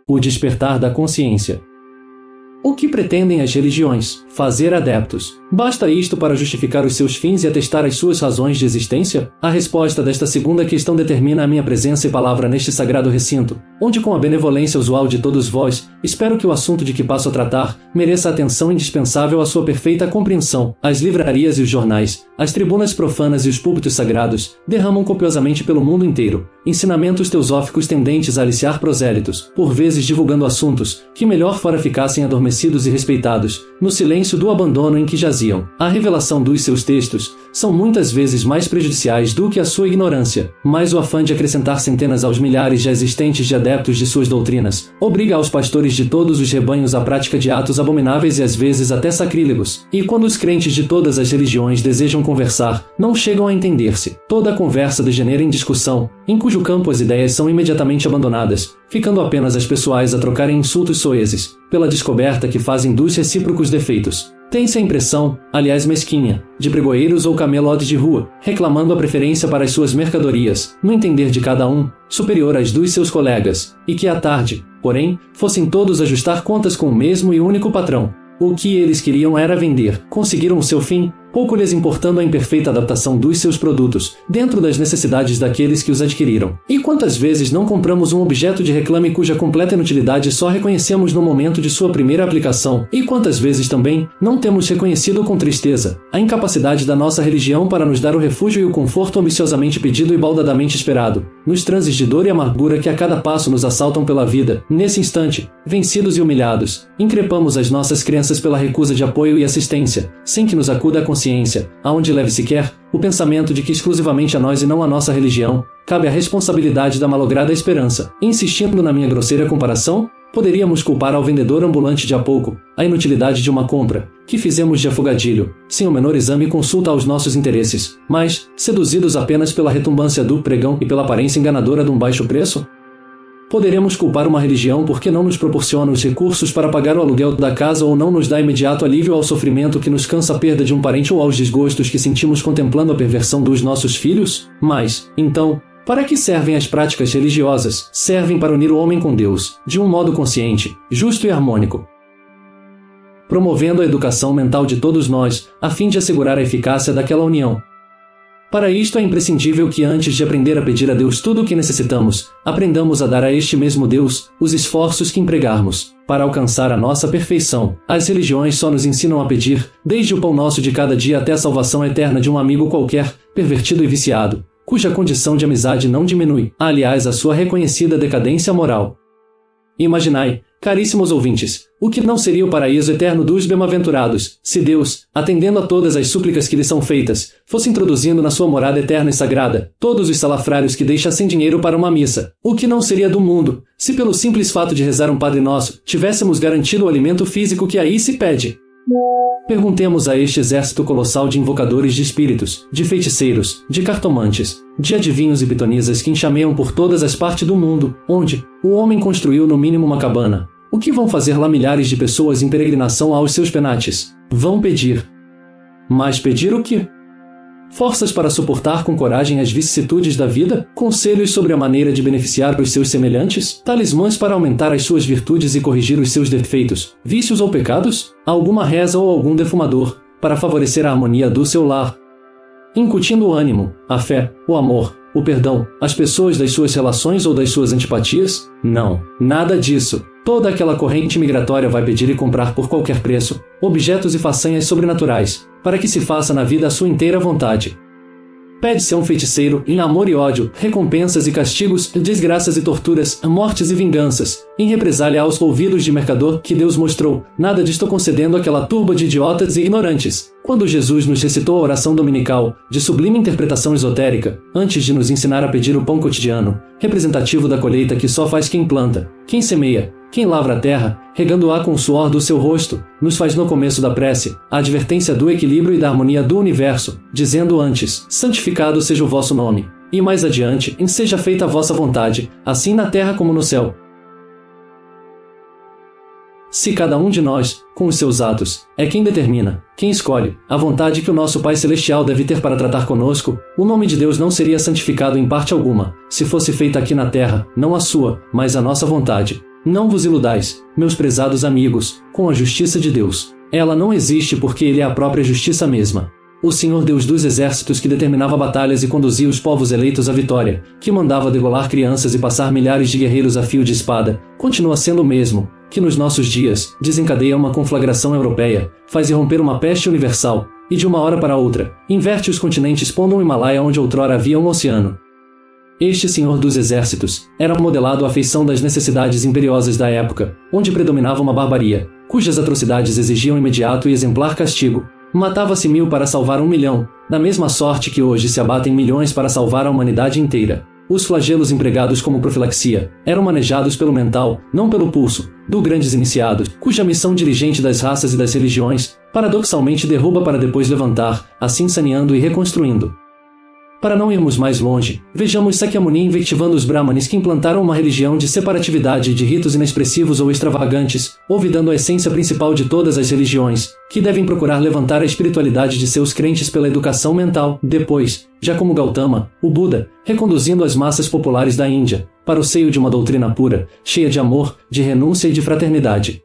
O despertar da consciência. O que pretendem as religiões? Fazer adeptos. Basta isto para justificar os seus fins e atestar as suas razões de existência? A resposta desta segunda questão determina a minha presença e palavra neste sagrado recinto, onde, com a benevolência usual de todos vós, espero que o assunto de que passo a tratar mereça a atenção indispensável à sua perfeita compreensão. As livrarias e os jornais, as tribunas profanas e os púlpitos sagrados derramam copiosamente pelo mundo inteiro ensinamentos teosóficos tendentes a aliciar prosélitos, por vezes divulgando assuntos que melhor fora ficassem adormecidos e respeitados, no silêncio do abandono em que jaziam. A revelação dos seus textos são muitas vezes mais prejudiciais do que a sua ignorância, mas o afã de acrescentar centenas aos milhares já existentes de adeptos de suas doutrinas obriga aos pastores de todos os rebanhos à prática de atos abomináveis e às vezes até sacrílegos. E quando os crentes de todas as religiões desejam conversar, não chegam a entender-se. Toda a conversa degenera em discussão, em cujo campo as ideias são imediatamente abandonadas, ficando apenas as pessoais a trocarem insultos soezes, pela descoberta que fazem dos recíprocos defeitos. Tem-se a impressão, aliás mesquinha, de pregoeiros ou camelotes de rua, reclamando a preferência para as suas mercadorias, no entender de cada um, superior às dos seus colegas, e que à tarde, porém, fossem todos ajustar contas com o mesmo e único patrão. O que eles queriam era vender. Conseguiram o seu fim, pouco lhes importando a imperfeita adaptação dos seus produtos, dentro das necessidades daqueles que os adquiriram. E quantas vezes não compramos um objeto de reclame cuja completa inutilidade só reconhecemos no momento de sua primeira aplicação? E quantas vezes também não temos reconhecido com tristeza a incapacidade da nossa religião para nos dar o refúgio e o conforto ambiciosamente pedido e baldadamente esperado, nos transes de dor e amargura que a cada passo nos assaltam pela vida? Nesse instante, vencidos e humilhados, increpamos as nossas crenças pela recusa de apoio e assistência, sem que nos acuda a consciência, aonde leve sequer o pensamento de que exclusivamente a nós e não a nossa religião cabe a responsabilidade da malograda esperança. Insistindo na minha grosseira comparação, poderíamos culpar ao vendedor ambulante de há pouco a inutilidade de uma compra que fizemos de afogadilho, sem o menor exame e consulta aos nossos interesses, mas, seduzidos apenas pela retumbância do pregão e pela aparência enganadora de um baixo preço? Poderemos culpar uma religião porque não nos proporciona os recursos para pagar o aluguel da casa ou não nos dá imediato alívio ao sofrimento que nos cansa a perda de um parente ou aos desgostos que sentimos contemplando a perversão dos nossos filhos? Mas, então, para que servem as práticas religiosas? Servem para unir o homem com Deus, de um modo consciente, justo e harmônico, promovendo a educação mental de todos nós, a fim de assegurar a eficácia daquela união. Para isto é imprescindível que antes de aprender a pedir a Deus tudo o que necessitamos, aprendamos a dar a este mesmo Deus os esforços que empregarmos para alcançar a nossa perfeição. As religiões só nos ensinam a pedir, desde o pão nosso de cada dia até a salvação eterna de um amigo qualquer, pervertido e viciado, cuja condição de amizade não diminui, aliás, a sua reconhecida decadência moral. Imaginai, caríssimos ouvintes, o que não seria o paraíso eterno dos bem-aventurados, se Deus, atendendo a todas as súplicas que lhe são feitas, fosse introduzindo na sua morada eterna e sagrada todos os salafrários que deixam sem dinheiro para uma missa? O que não seria do mundo, se pelo simples fato de rezar um Padre Nosso, tivéssemos garantido o alimento físico que aí se pede? Perguntemos a este exército colossal de invocadores de espíritos, de feiticeiros, de cartomantes, de adivinhos e pitonisas que enxameiam por todas as partes do mundo, onde o homem construiu no mínimo uma cabana. O que vão fazer lá milhares de pessoas em peregrinação aos seus penates? Vão pedir. Mas pedir o quê? Forças para suportar com coragem as vicissitudes da vida? Conselhos sobre a maneira de beneficiar os seus semelhantes? Talismãs para aumentar as suas virtudes e corrigir os seus defeitos, vícios ou pecados? Alguma reza ou algum defumador, para favorecer a harmonia do seu lar? Incutindo o ânimo, a fé, o amor, o perdão, às pessoas das suas relações ou das suas antipatias? Não, nada disso. Toda aquela corrente migratória vai pedir e comprar por qualquer preço objetos e façanhas sobrenaturais, para que se faça na vida a sua inteira vontade. Pede-se a um feiticeiro, em amor e ódio, recompensas e castigos, desgraças e torturas, mortes e vinganças, em represália aos ouvidos de mercador que Deus mostrou. Nada disto concedendo àquela turba de idiotas e ignorantes. Quando Jesus nos recitou a oração dominical, de sublime interpretação esotérica, antes de nos ensinar a pedir o pão cotidiano, representativo da colheita que só faz quem planta, quem semeia, quem lavra a terra, regando-a com o suor do seu rosto, nos faz no começo da prece a advertência do equilíbrio e da harmonia do universo, dizendo antes: santificado seja o vosso nome, e mais adiante: seja feita a vossa vontade, assim na terra como no céu. Se cada um de nós, com os seus atos, é quem determina, quem escolhe, a vontade que o nosso Pai Celestial deve ter para tratar conosco, o nome de Deus não seria santificado em parte alguma, se fosse feita aqui na terra, não a sua, mas a nossa vontade. Não vos iludais, meus prezados amigos, com a justiça de Deus. Ela não existe porque Ele é a própria justiça mesma. O Senhor Deus dos exércitos que determinava batalhas e conduzia os povos eleitos à vitória, que mandava degolar crianças e passar milhares de guerreiros a fio de espada, continua sendo o mesmo, que nos nossos dias desencadeia uma conflagração europeia, faz irromper uma peste universal, e de uma hora para outra, inverte os continentes pondo um Himalaia onde outrora havia um oceano. Este Senhor dos exércitos era modelado à feição das necessidades imperiosas da época, onde predominava uma barbaria, cujas atrocidades exigiam imediato e exemplar castigo. Matava-se 1000 para salvar 1 milhão, da mesma sorte que hoje se abatem milhões para salvar a humanidade inteira. Os flagelos empregados como profilaxia eram manejados pelo mental, não pelo pulso, do grandes iniciados, cuja missão dirigente das raças e das religiões, paradoxalmente derruba para depois levantar, assim saneando e reconstruindo. Para não irmos mais longe, vejamos Sakyamuni invectivando os Brahmanes que implantaram uma religião de separatividade e de ritos inexpressivos ou extravagantes, olvidando a essência principal de todas as religiões, que devem procurar levantar a espiritualidade de seus crentes pela educação mental. Depois, já como Gautama, o Buda, reconduzindo as massas populares da Índia, para o seio de uma doutrina pura, cheia de amor, de renúncia e de fraternidade.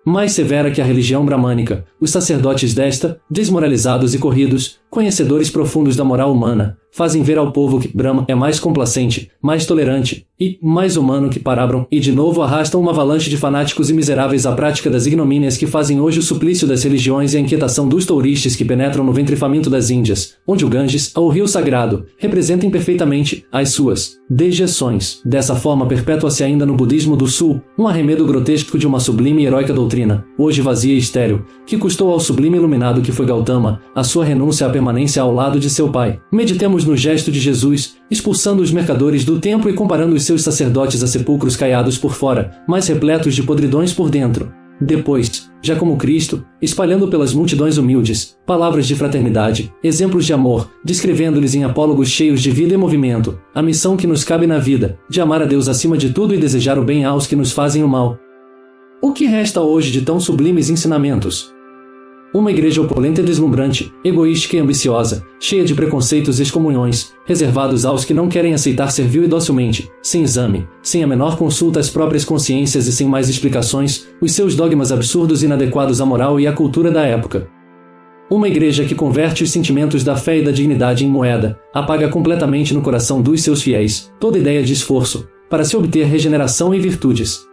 Mais severa que a religião bramânica, os sacerdotes desta, desmoralizados e corridos, conhecedores profundos da moral humana, fazem ver ao povo que Brahma é mais complacente, mais tolerante e mais humano que Parabram, e de novo arrastam uma avalanche de fanáticos e miseráveis à prática das ignomínias que fazem hoje o suplício das religiões e a inquietação dos touristas que penetram no ventre faminto das Índias, onde o Ganges, ou rio sagrado, representem perfeitamente as suas dejeções. Dessa forma perpetua-se ainda no budismo do sul, um arremedo grotesco de uma sublime e heróica doutrina, hoje vazia e estéril, que custou ao sublime iluminado que foi Gautama, a sua renúncia à permanência ao lado de seu pai. Meditemos no gesto de Jesus, expulsando os mercadores do templo e comparando os seus sacerdotes a sepulcros caiados por fora, mas repletos de podridões por dentro. Depois, já como Cristo, espalhando pelas multidões humildes, palavras de fraternidade, exemplos de amor, descrevendo-lhes em apólogos cheios de vida e movimento, a missão que nos cabe na vida, de amar a Deus acima de tudo e desejar o bem aos que nos fazem o mal. O que resta hoje de tão sublimes ensinamentos? Uma igreja opulenta e deslumbrante, egoística e ambiciosa, cheia de preconceitos e excomunhões, reservados aos que não querem aceitar servil e docilmente, sem exame, sem a menor consulta às próprias consciências e sem mais explicações, os seus dogmas absurdos e inadequados à moral e à cultura da época. Uma igreja que converte os sentimentos da fé e da dignidade em moeda, apaga completamente no coração dos seus fiéis toda ideia de esforço, para se obter regeneração e virtudes.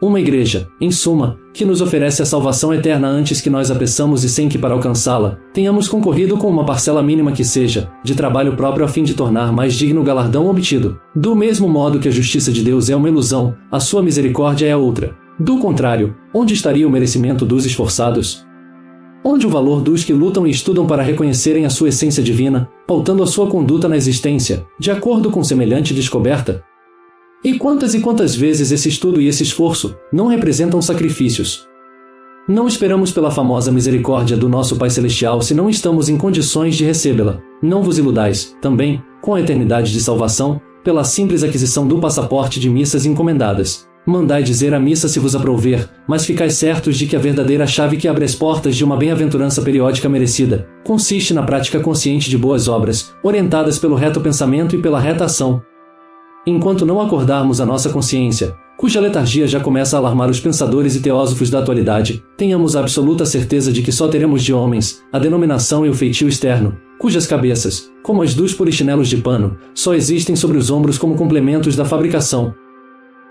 Uma igreja, em suma, que nos oferece a salvação eterna antes que nós a peçamos e sem que para alcançá-la, tenhamos concorrido com uma parcela mínima que seja, de trabalho próprio a fim de tornar mais digno o galardão obtido. Do mesmo modo que a justiça de Deus é uma ilusão, a sua misericórdia é outra. Do contrário, onde estaria o merecimento dos esforçados? Onde o valor dos que lutam e estudam para reconhecerem a sua essência divina, pautando a sua conduta na existência, de acordo com semelhante descoberta? E quantas vezes esse estudo e esse esforço não representam sacrifícios? Não esperamos pela famosa misericórdia do nosso Pai Celestial se não estamos em condições de recebê-la. Não vos iludais, também, com a eternidade de salvação, pela simples aquisição do passaporte de missas encomendadas. Mandai dizer a missa se vos aprouver, mas ficais certos de que a verdadeira chave que abre as portas de uma bem-aventurança periódica merecida consiste na prática consciente de boas obras, orientadas pelo reto pensamento e pela reta ação. Enquanto não acordarmos a nossa consciência, cuja letargia já começa a alarmar os pensadores e teósofos da atualidade, tenhamos a absoluta certeza de que só teremos de homens a denominação e o feitio externo, cujas cabeças, como as dos polichinelos de pano, só existem sobre os ombros como complementos da fabricação.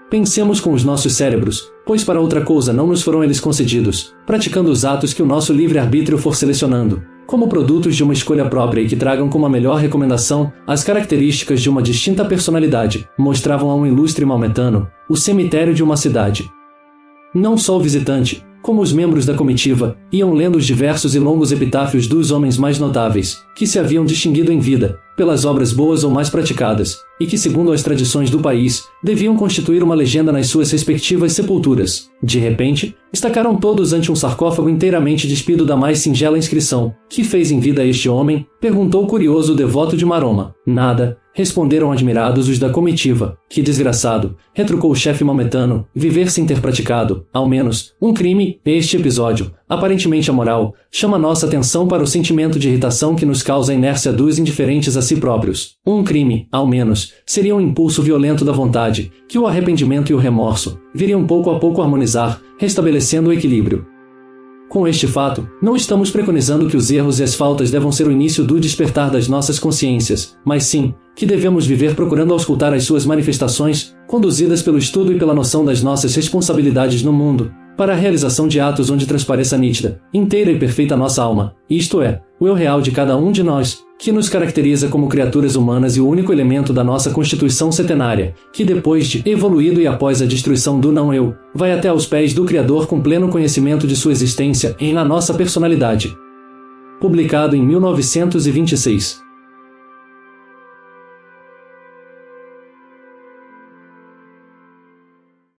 Pensemos com os nossos cérebros, pois para outra coisa não nos foram eles concedidos, praticando os atos que o nosso livre-arbítrio for selecionando, como produtos de uma escolha própria e que tragam como a melhor recomendação as características de uma distinta personalidade, mostravam a um ilustre maometano o cemitério de uma cidade. Não só o visitante, como os membros da comitiva, iam lendo os diversos e longos epitáfios dos homens mais notáveis, que se haviam distinguido em vida, pelas obras boas ou mais praticadas, e que, segundo as tradições do país, deviam constituir uma legenda nas suas respectivas sepulturas. De repente, Estacaram todos ante um sarcófago inteiramente despido da mais singela inscrição. Que fez em vida este homem? Perguntou curioso o devoto de Maroma. Nada, responderam admirados os da comitiva. Que desgraçado, retrucou o chefe maometano, viver sem ter praticado, ao menos, um crime. Este episódio, aparentemente amoral, chama nossa atenção para o sentimento de irritação que nos causa a inércia dos indiferentes a si próprios. Um crime, ao menos, seria um impulso violento da vontade, que o arrependimento e o remorso viriam pouco a pouco harmonizar, restabelecendo o equilíbrio. Com este fato, não estamos preconizando que os erros e as faltas devam ser o início do despertar das nossas consciências, mas sim, que devemos viver procurando auscultar as suas manifestações, conduzidas pelo estudo e pela noção das nossas responsabilidades no mundo, para a realização de atos onde transpareça nítida, inteira e perfeita nossa alma, isto é, o eu real de cada um de nós, que nos caracteriza como criaturas humanas e o único elemento da nossa constituição setenária, que depois de evoluído e após a destruição do não-eu, vai até aos pés do Criador com pleno conhecimento de sua existência na nossa personalidade. Publicado em 1926.